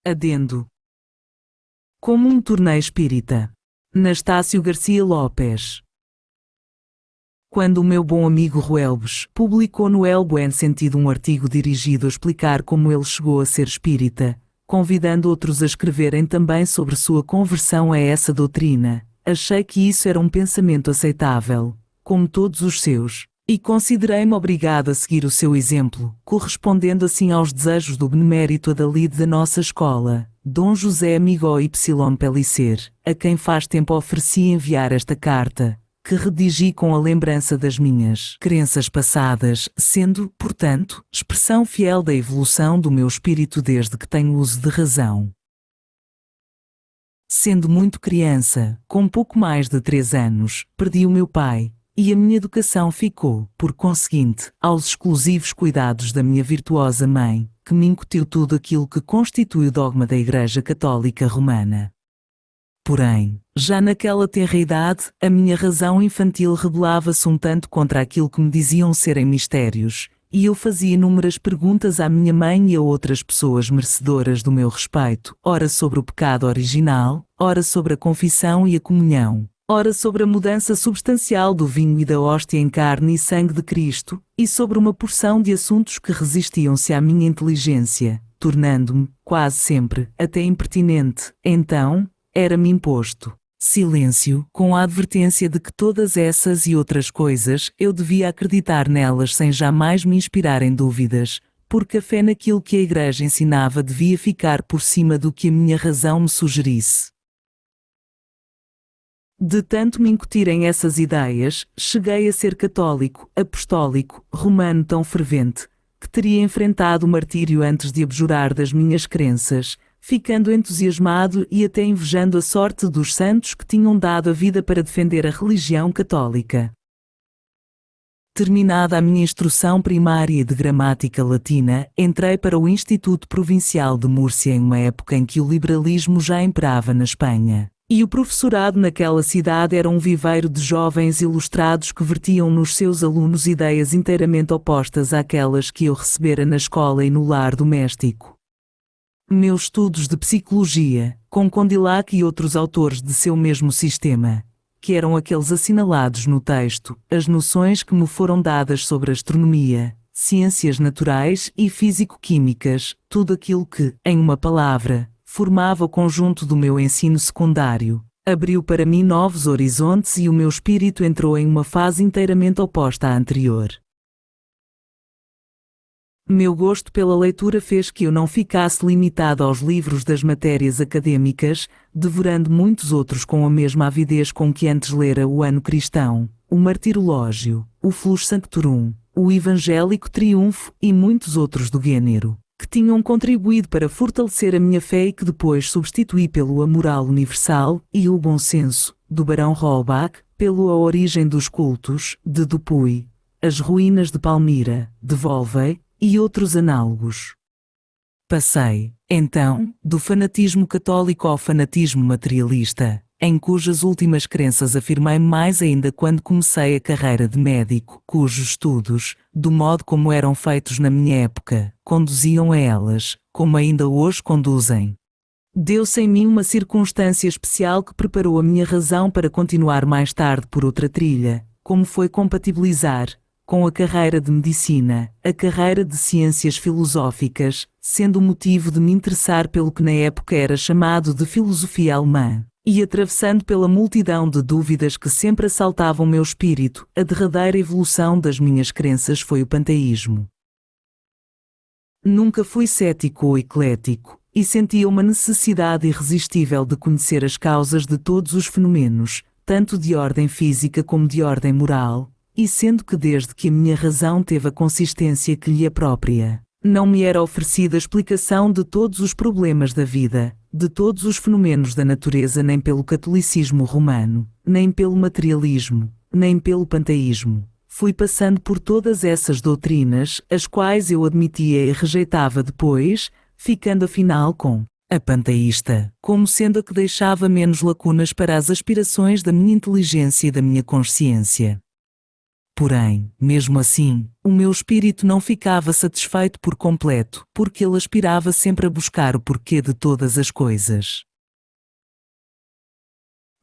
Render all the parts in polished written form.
Adendo. Como me tornei espírita. Nastácio Garcia Lopes. Quando o meu bom amigo Ruelbes publicou no El Buen Sentido um artigo dirigido a explicar como ele chegou a ser espírita, convidando outros a escreverem também sobre sua conversão a essa doutrina, achei que isso era um pensamento aceitável, como todos os seus, e considerei-me obrigado a seguir o seu exemplo, correspondendo assim aos desejos do benemérito Adalide da nossa escola, Dom José Amigo Y Pellicer, a quem faz tempo ofereci enviar esta carta, que redigi com a lembrança das minhas crenças passadas, sendo, portanto, expressão fiel da evolução do meu espírito desde que tenho uso de razão. Sendo muito criança, com pouco mais de 3 anos, perdi o meu pai, e a minha educação ficou, por conseguinte, aos exclusivos cuidados da minha virtuosa mãe, que me incutiu tudo aquilo que constitui o dogma da Igreja Católica Romana. Porém, já naquela tenra idade, a minha razão infantil rebelava-se um tanto contra aquilo que me diziam serem mistérios, e eu fazia inúmeras perguntas à minha mãe e a outras pessoas merecedoras do meu respeito, ora sobre o pecado original, ora sobre a confissão e a comunhão, ora sobre a mudança substancial do vinho e da hóstia em carne e sangue de Cristo, e sobre uma porção de assuntos que resistiam-se à minha inteligência, tornando-me, quase sempre, até impertinente. Então, era-me imposto silêncio, com a advertência de que todas essas e outras coisas eu devia acreditar nelas sem jamais me inspirar em dúvidas, porque a fé naquilo que a Igreja ensinava devia ficar por cima do que a minha razão me sugerisse. De tanto me incutirem essas ideias, cheguei a ser católico, apostólico, romano tão fervente, que teria enfrentado o martírio antes de abjurar das minhas crenças, ficando entusiasmado e até invejando a sorte dos santos que tinham dado a vida para defender a religião católica. Terminada a minha instrução primária de gramática latina, entrei para o Instituto Provincial de Múrcia em uma época em que o liberalismo já imperava na Espanha, e o professorado naquela cidade era um viveiro de jovens ilustrados que vertiam nos seus alunos ideias inteiramente opostas àquelas que eu recebera na escola e no lar doméstico. Meus estudos de psicologia, com Condillac e outros autores de seu mesmo sistema, que eram aqueles assinalados no texto, as noções que me foram dadas sobre astronomia, ciências naturais e físico-químicas, tudo aquilo que, em uma palavra, formava o conjunto do meu ensino secundário, abriu para mim novos horizontes e o meu espírito entrou em uma fase inteiramente oposta à anterior. Meu gosto pela leitura fez que eu não ficasse limitado aos livros das matérias acadêmicas, devorando muitos outros com a mesma avidez com que antes lera o Ano Cristão, o Martirológio, o Flux Sanctorum, o Evangélico Triunfo e muitos outros do gênero, que tinham contribuído para fortalecer a minha fé e que depois substituí pelo A Moral Universal e o Bom Senso, do Barão Holbach, pelo A Origem dos Cultos, de Dupuy, As Ruínas de Palmira, de Volvey, e outros análogos. Passei, então, do fanatismo católico ao fanatismo materialista, em cujas últimas crenças afirmei mais ainda quando comecei a carreira de médico, cujos estudos, do modo como eram feitos na minha época, conduziam a elas, como ainda hoje conduzem. Deu-se em mim uma circunstância especial que preparou a minha razão para continuar mais tarde por outra trilha, como foi compatibilizar, com a carreira de medicina, a carreira de ciências filosóficas, sendo o motivo de me interessar pelo que na época era chamado de filosofia alemã, e atravessando pela multidão de dúvidas que sempre assaltavam meu espírito, a derradeira evolução das minhas crenças foi o panteísmo. Nunca fui cético ou eclético, e sentia uma necessidade irresistível de conhecer as causas de todos os fenômenos, tanto de ordem física como de ordem moral, e sendo que desde que a minha razão teve a consistência que lhe é própria, não me era oferecida a explicação de todos os problemas da vida, de todos os fenômenos da natureza nem pelo catolicismo romano, nem pelo materialismo, nem pelo panteísmo. Fui passando por todas essas doutrinas, as quais eu admitia e rejeitava depois, ficando afinal com a panteísta, como sendo a que deixava menos lacunas para as aspirações da minha inteligência e da minha consciência. Porém, mesmo assim, o meu espírito não ficava satisfeito por completo, porque ele aspirava sempre a buscar o porquê de todas as coisas.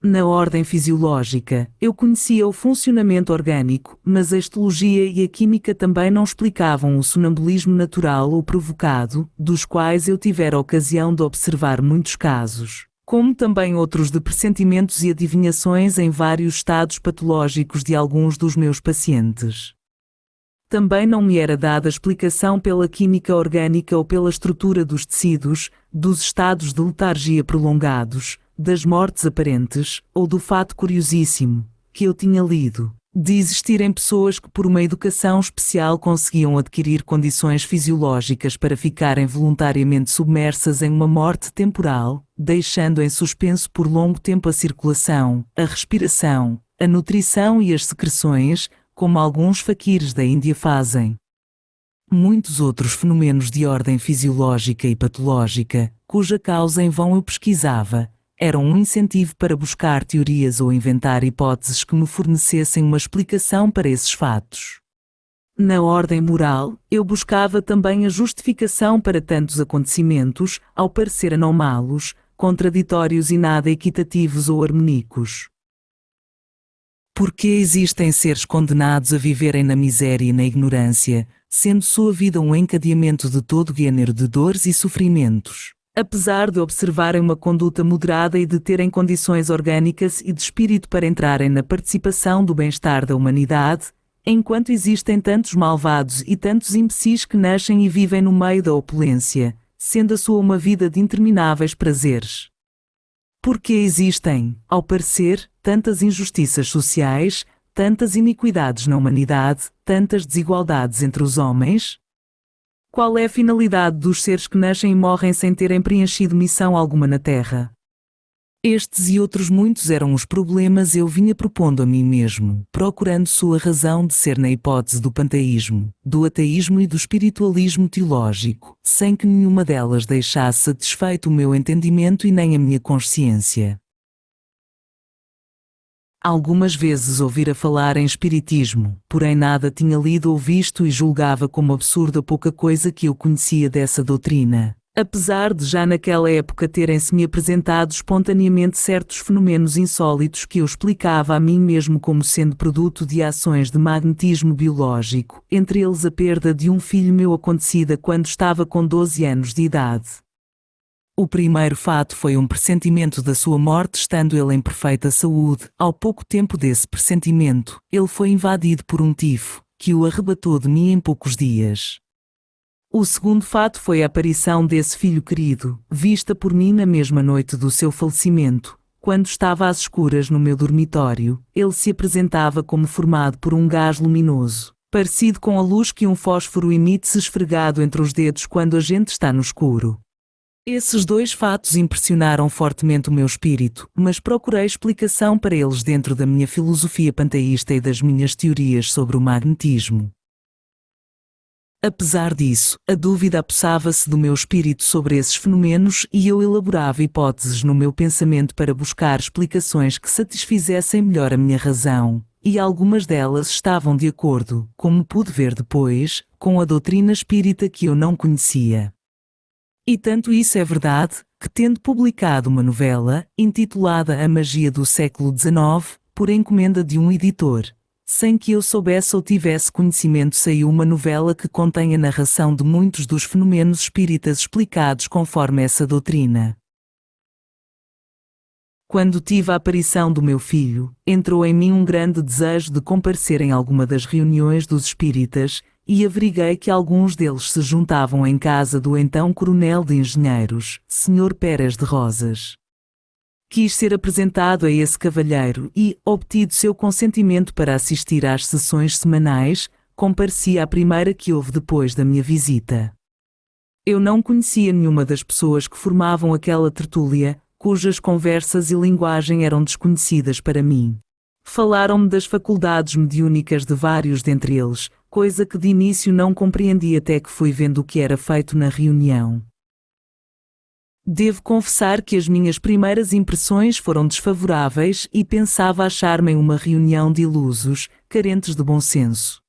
Na ordem fisiológica, eu conhecia o funcionamento orgânico, mas a histologia e a química também não explicavam o sonambulismo natural ou provocado, dos quais eu tivera ocasião de observar muitos casos, como também outros de pressentimentos e adivinhações em vários estados patológicos de alguns dos meus pacientes. Também não me era dada explicação pela química orgânica ou pela estrutura dos tecidos, dos estados de letargia prolongados, das mortes aparentes, ou do fato curiosíssimo, que eu tinha lido, de existirem pessoas que por uma educação especial conseguiam adquirir condições fisiológicas para ficarem voluntariamente submersas em uma morte temporal, deixando em suspenso por longo tempo a circulação, a respiração, a nutrição e as secreções, como alguns faquires da Índia fazem. Muitos outros fenômenos de ordem fisiológica e patológica, cuja causa em vão eu pesquisava, eram um incentivo para buscar teorias ou inventar hipóteses que me fornecessem uma explicação para esses fatos. Na ordem moral, eu buscava também a justificação para tantos acontecimentos, ao parecer anómalos, contraditórios e nada equitativos ou harmônicos. Por que existem seres condenados a viverem na miséria e na ignorância, sendo sua vida um encadeamento de todo gênero de dores e sofrimentos? Apesar de observarem uma conduta moderada e de terem condições orgânicas e de espírito para entrarem na participação do bem-estar da humanidade, enquanto existem tantos malvados e tantos imbecis que nascem e vivem no meio da opulência, sendo a sua uma vida de intermináveis prazeres. Porque existem, ao parecer, tantas injustiças sociais, tantas iniquidades na humanidade, tantas desigualdades entre os homens? Qual é a finalidade dos seres que nascem e morrem sem terem preenchido missão alguma na Terra? Estes e outros muitos eram os problemas eu vinha propondo a mim mesmo, procurando sua razão de ser na hipótese do panteísmo, do ateísmo e do espiritualismo teológico, sem que nenhuma delas deixasse satisfeito o meu entendimento e nem a minha consciência. Algumas vezes ouvira falar em espiritismo, porém nada tinha lido ou visto e julgava como absurda pouca coisa que eu conhecia dessa doutrina. Apesar de já naquela época terem-se-me apresentado espontaneamente certos fenômenos insólitos que eu explicava a mim mesmo como sendo produto de ações de magnetismo biológico, entre eles a perda de um filho meu acontecida quando estava com 12 anos de idade. O primeiro fato foi um pressentimento da sua morte estando ele em perfeita saúde. Ao pouco tempo desse pressentimento, ele foi invadido por um tifo, que o arrebatou de mim em poucos dias. O segundo fato foi a aparição desse filho querido, vista por mim na mesma noite do seu falecimento. Quando estava às escuras no meu dormitório, ele se apresentava como formado por um gás luminoso, parecido com a luz que um fósforo emite se esfregado entre os dedos quando a gente está no escuro. Esses dois fatos impressionaram fortemente o meu espírito, mas procurei explicação para eles dentro da minha filosofia panteísta e das minhas teorias sobre o magnetismo. Apesar disso, a dúvida apossava-se do meu espírito sobre esses fenômenos e eu elaborava hipóteses no meu pensamento para buscar explicações que satisfizessem melhor a minha razão, e algumas delas estavam de acordo, como pude ver depois, com a doutrina espírita que eu não conhecia. E tanto isso é verdade, que tendo publicado uma novela, intitulada A Magia do Século XIX, por encomenda de um editor, sem que eu soubesse ou tivesse conhecimento, saiu uma novela que contém a narração de muitos dos fenômenos espíritas explicados conforme essa doutrina. Quando tive a aparição do meu filho, entrou em mim um grande desejo de comparecer em alguma das reuniões dos espíritas, e averiguei que alguns deles se juntavam em casa do então coronel de engenheiros, Sr. Pérez de Rosas. Quis ser apresentado a esse cavalheiro e, obtido seu consentimento para assistir às sessões semanais, compareci à primeira que houve depois da minha visita. Eu não conhecia nenhuma das pessoas que formavam aquela tertúlia, cujas conversas e linguagem eram desconhecidas para mim. Falaram-me das faculdades mediúnicas de vários dentre eles, coisa que de início não compreendi até que fui vendo o que era feito na reunião. Devo confessar que as minhas primeiras impressões foram desfavoráveis e pensava achar-me em uma reunião de ilusos, carentes de bom senso.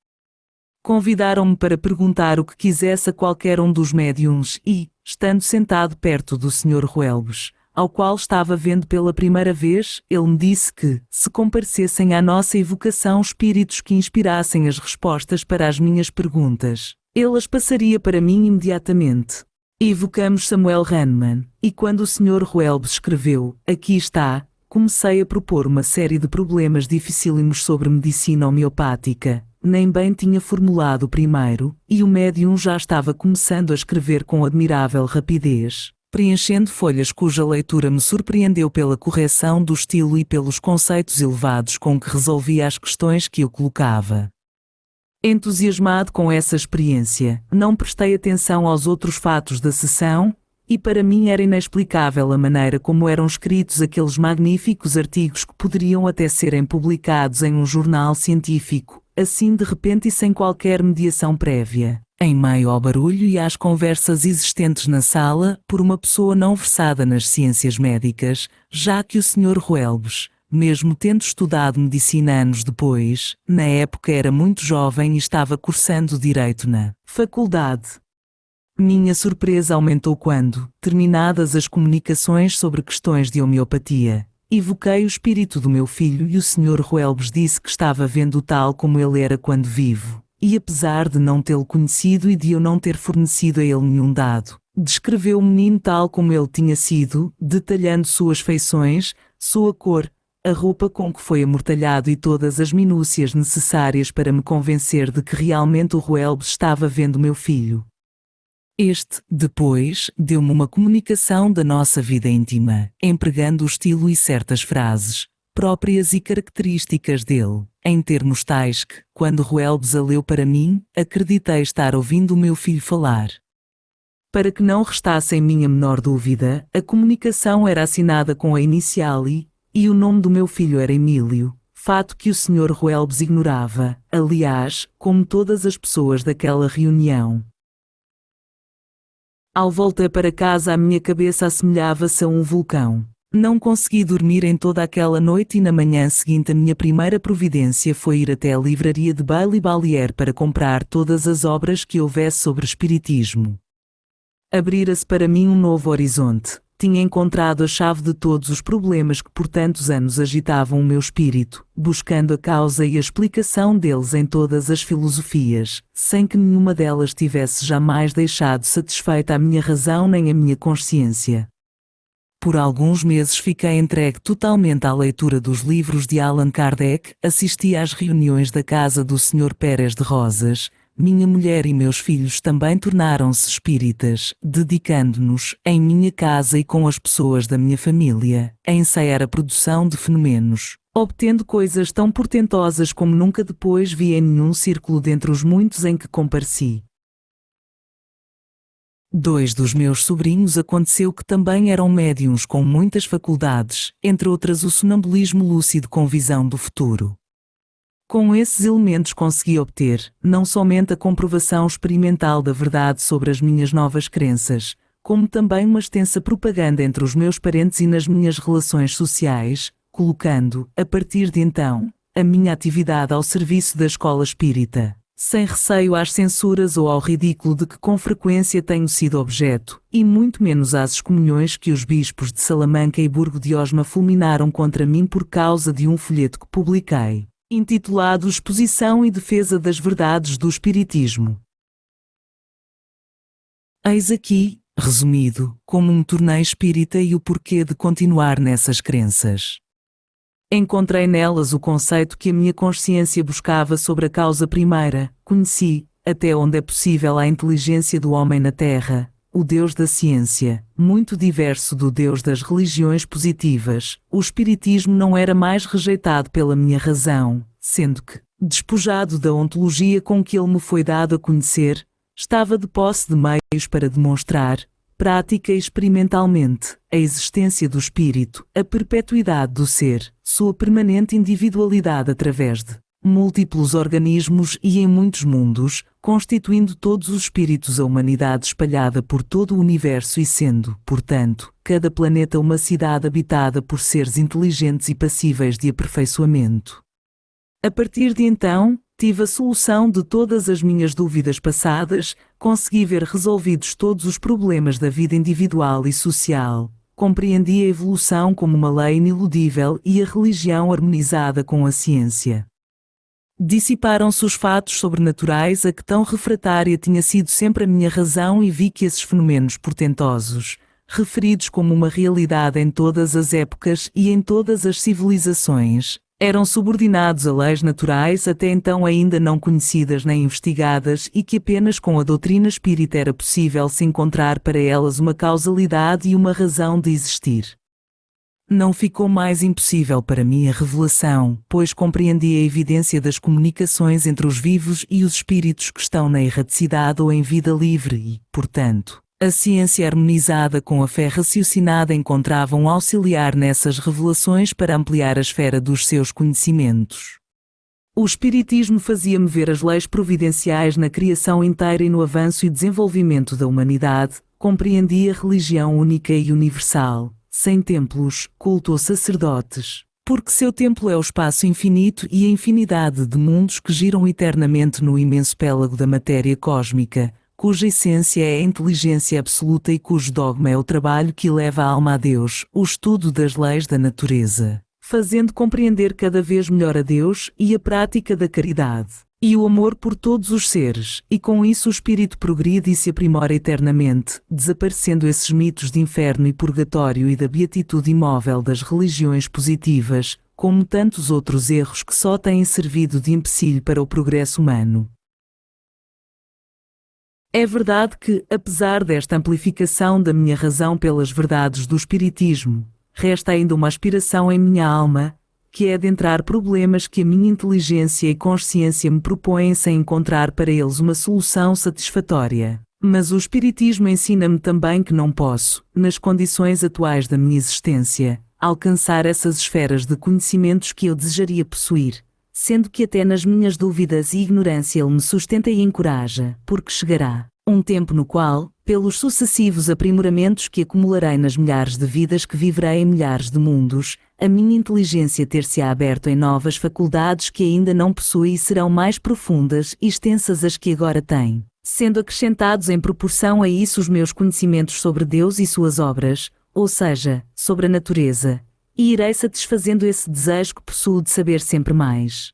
Convidaram-me para perguntar o que quisesse a qualquer um dos médiuns e, estando sentado perto do Sr. Ruelbes, ao qual estava vendo pela primeira vez, ele me disse que, se comparecessem à nossa evocação espíritos que inspirassem as respostas para as minhas perguntas, ele as passaria para mim imediatamente. Evocamos Samuel Hahnemann, e quando o Sr. Ruelbes escreveu, aqui está, comecei a propor uma série de problemas dificílimos sobre medicina homeopática. Nem bem tinha formulado o primeiro, e o médium já estava começando a escrever com admirável rapidez, preenchendo folhas cuja leitura me surpreendeu pela correção do estilo e pelos conceitos elevados com que resolvia as questões que eu colocava. Entusiasmado com essa experiência, não prestei atenção aos outros fatos da sessão, e para mim era inexplicável a maneira como eram escritos aqueles magníficos artigos que poderiam até serem publicados em um jornal científico, assim de repente e sem qualquer mediação prévia, em meio ao barulho e às conversas existentes na sala, por uma pessoa não versada nas ciências médicas, já que o Sr. Ruelbes, mesmo tendo estudado medicina anos depois, na época era muito jovem e estava cursando direito na faculdade. Minha surpresa aumentou quando, terminadas as comunicações sobre questões de homeopatia, evoquei o espírito do meu filho e o Sr. Ruelbes disse que estava vendo tal como ele era quando vivo, e apesar de não tê-lo conhecido e de eu não ter fornecido a ele nenhum dado, descreveu o menino tal como ele tinha sido, detalhando suas feições, sua cor, a roupa com que foi amortalhado e todas as minúcias necessárias para me convencer de que realmente o Ruelbes estava vendo meu filho. Este, depois, deu-me uma comunicação da nossa vida íntima, empregando o estilo e certas frases, próprias e características dele, em termos tais que, quando Ruelbes a leu para mim, acreditei estar ouvindo o meu filho falar. Para que não restasse em mim a menor dúvida, a comunicação era assinada com a inicial I, e o nome do meu filho era Emílio, fato que o Sr. Ruelbes ignorava, aliás, como todas as pessoas daquela reunião. Ao voltar para casa a minha cabeça assemelhava-se a um vulcão. Não consegui dormir em toda aquela noite e na manhã seguinte a minha primeira providência foi ir até a livraria de Bailly Ballière para comprar todas as obras que houvesse sobre espiritismo. Abrira-se para mim um novo horizonte. Tinha encontrado a chave de todos os problemas que por tantos anos agitavam o meu espírito, buscando a causa e a explicação deles em todas as filosofias, sem que nenhuma delas tivesse jamais deixado satisfeita a minha razão nem a minha consciência. Por alguns meses fiquei entregue totalmente à leitura dos livros de Allan Kardec, assisti às reuniões da casa do Sr. Pérez de Rosas. Minha mulher e meus filhos também tornaram-se espíritas, dedicando-nos, em minha casa e com as pessoas da minha família, a ensaiar a produção de fenômenos, obtendo coisas tão portentosas como nunca depois vi em nenhum círculo dentre os muitos em que compareci. 2 dos meus sobrinhos aconteceu que também eram médiuns com muitas faculdades, entre outras o sonambulismo lúcido com visão do futuro. Com esses elementos consegui obter, não somente a comprovação experimental da verdade sobre as minhas novas crenças, como também uma extensa propaganda entre os meus parentes e nas minhas relações sociais, colocando, a partir de então, a minha atividade ao serviço da escola espírita, sem receio às censuras ou ao ridículo de que com frequência tenho sido objeto, e muito menos às excomunhões que os bispos de Salamanca e Burgo de Osma fulminaram contra mim por causa de um folheto que publiquei, intitulado Exposição e Defesa das Verdades do Espiritismo. Eis aqui, resumido, como me tornei espírita e o porquê de continuar nessas crenças. Encontrei nelas o conceito que a minha consciência buscava sobre a causa primeira, conheci, até onde é possível a inteligência do homem na Terra, o Deus da ciência, muito diverso do Deus das religiões positivas. O espiritismo não era mais rejeitado pela minha razão, sendo que, despojado da ontologia com que ele me foi dado a conhecer, estava de posse de meios para demonstrar, prática e experimentalmente, a existência do espírito, a perpetuidade do ser, sua permanente individualidade através de múltiplos organismos e em muitos mundos, constituindo todos os espíritos a humanidade espalhada por todo o universo e sendo, portanto, cada planeta uma cidade habitada por seres inteligentes e passíveis de aperfeiçoamento. A partir de então, tive a solução de todas as minhas dúvidas passadas, consegui ver resolvidos todos os problemas da vida individual e social, compreendi a evolução como uma lei ineludível e a religião harmonizada com a ciência. Dissiparam-se os fatos sobrenaturais a que tão refratária tinha sido sempre a minha razão e vi que esses fenômenos portentosos, referidos como uma realidade em todas as épocas e em todas as civilizações, eram subordinados a leis naturais até então ainda não conhecidas nem investigadas e que apenas com a doutrina espírita era possível se encontrar para elas uma causalidade e uma razão de existir. Não ficou mais impossível para mim a revelação, pois compreendi a evidência das comunicações entre os vivos e os espíritos que estão na erraticidade ou em vida livre e, portanto, a ciência harmonizada com a fé raciocinada encontravam auxiliar nessas revelações para ampliar a esfera dos seus conhecimentos. O Espiritismo fazia-me ver as leis providenciais na criação inteira e no avanço e desenvolvimento da humanidade, compreendi a religião única e universal, sem templos, culto ou sacerdotes, porque seu templo é o espaço infinito e a infinidade de mundos que giram eternamente no imenso pélago da matéria cósmica, cuja essência é a inteligência absoluta e cujo dogma é o trabalho que leva a alma a Deus, o estudo das leis da natureza, fazendo compreender cada vez melhor a Deus e a prática da caridade, e o amor por todos os seres, e com isso o espírito progride e se aprimora eternamente, desaparecendo esses mitos de inferno e purgatório e da beatitude imóvel das religiões positivas, como tantos outros erros que só têm servido de empecilho para o progresso humano. É verdade que, apesar desta amplificação da minha razão pelas verdades do Espiritismo, resta ainda uma aspiração em minha alma, que é adentrar problemas que a minha inteligência e consciência me propõem sem encontrar para eles uma solução satisfatória. Mas o Espiritismo ensina-me também que não posso, nas condições atuais da minha existência, alcançar essas esferas de conhecimentos que eu desejaria possuir, sendo que até nas minhas dúvidas e ignorância ele me sustenta e encoraja, porque chegará um tempo no qual, pelos sucessivos aprimoramentos que acumularei nas milhares de vidas que viverei em milhares de mundos, a minha inteligência ter-se-á aberto em novas faculdades que ainda não possui e serão mais profundas e extensas as que agora tem, sendo acrescentados em proporção a isso os meus conhecimentos sobre Deus e suas obras, ou seja, sobre a natureza, e irei satisfazendo esse desejo que possuo de saber sempre mais.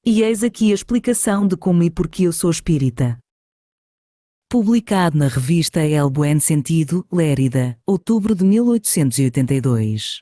E eis aqui a explicação de como e por que eu sou espírita. Publicado na revista El Buen Sentido, Lérida, outubro de 1882.